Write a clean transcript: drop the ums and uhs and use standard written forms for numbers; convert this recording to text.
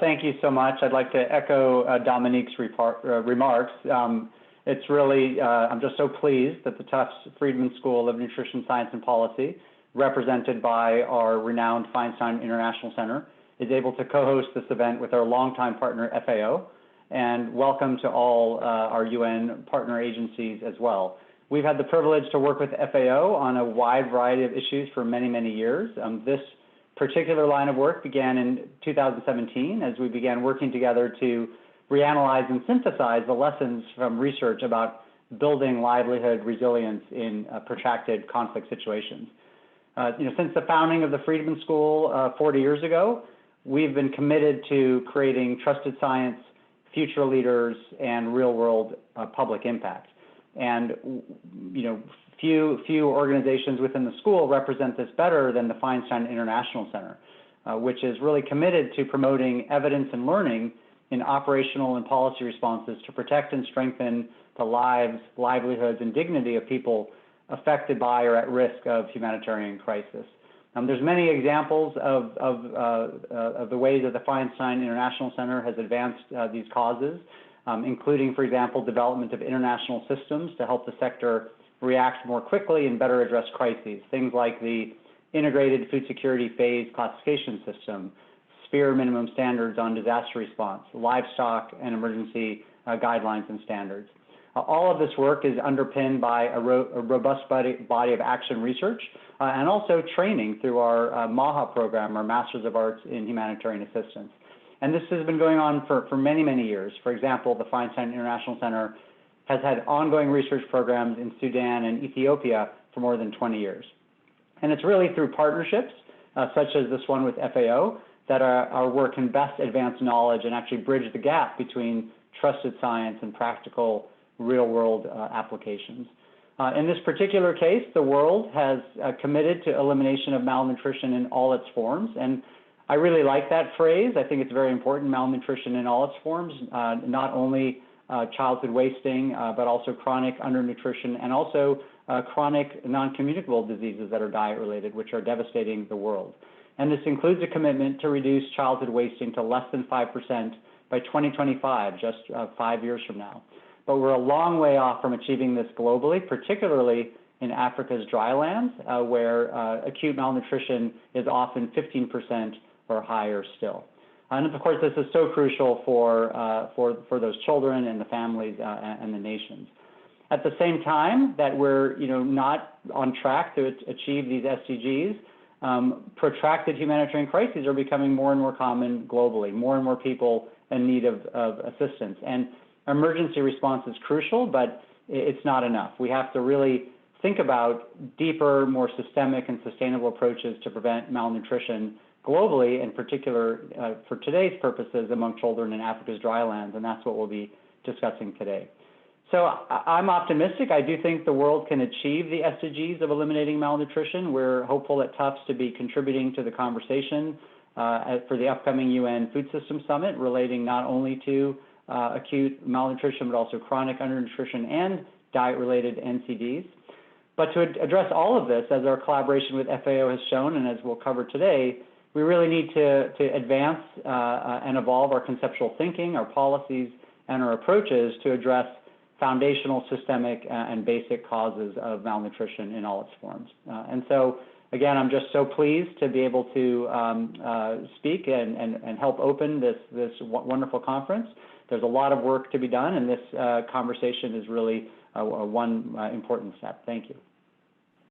Thank you so much. I'd like to echo Dominique's remarks. It's really, I'm just so pleased that the Tufts Friedman School of Nutrition Science and Policy, represented by our renowned Feinstein International Center, is able to co-host this event with our longtime partner, FAO, and welcome to all our UN partner agencies as well. We've had the privilege to work with FAO on a wide variety of issues for many, many years. This particular line of work began in 2017 as we began working together to reanalyze and synthesize the lessons from research about building livelihood resilience in protracted conflict situations. Since the founding of the Friedman School 40 years ago, we've been committed to creating trusted science, future leaders, and real-world public impact. And few organizations within the school represent this better than the Feinstein International Center, which is really committed to promoting evidence and learning in operational and policy responses to protect and strengthen the lives, livelihoods, and dignity of people affected by or at risk of humanitarian crisis. There's many examples of the ways that the Feinstein International Center has advanced these causes, including, for example, development of international systems to help the sector react more quickly and better address crises. Things like the Integrated Food Security Phase Classification System, SPHERE minimum standards on disaster response, livestock and emergency guidelines and standards. All of this work is underpinned by a robust body of action research and also training through our MAHA program, our Masters of Arts in Humanitarian Assistance. And this has been going on for many, many years. For example, the Feinstein International Center has had ongoing research programs in Sudan and Ethiopia for more than 20 years. And it's really through partnerships, such as this one with FAO, that our work can best advance knowledge and actually bridge the gap between trusted science and practical real-world applications. In this particular case, the world has committed to elimination of malnutrition in all its forms. And I really like that phrase. I think it's very important, malnutrition in all its forms, not only childhood wasting, but also chronic undernutrition and also chronic non-communicable diseases that are diet-related, which are devastating the world. And this includes a commitment to reduce childhood wasting to less than 5% by 2025, just 5 years from now. But we're a long way off from achieving this globally, particularly in Africa's dry lands, where acute malnutrition is often 15% or higher still. And of course, this is so crucial for those children and the families and the nations. At the same time that we're not on track to achieve these SDGs, protracted humanitarian crises are becoming more and more common globally, more and more people in need of assistance. And emergency response is crucial, but it's not enough. We have to really think about deeper, more systemic and sustainable approaches to prevent malnutrition globally, in particular for today's purposes among children in Africa's drylands, and that's what we'll be discussing today. So I'm optimistic. I do think the world can achieve the SDGs of eliminating malnutrition. We're hopeful at Tufts to be contributing to the conversation for the upcoming UN Food Systems Summit relating not only to acute malnutrition, but also chronic undernutrition and diet-related NCDs. But to address all of this, as our collaboration with FAO has shown, and as we'll cover today, we really need to advance and evolve our conceptual thinking, our policies, and our approaches to address foundational, systemic, and basic causes of malnutrition in all its forms. And so, again, I'm just so pleased to be able to speak and help open this wonderful conference. There's a lot of work to be done, and this conversation is really one important step. Thank you.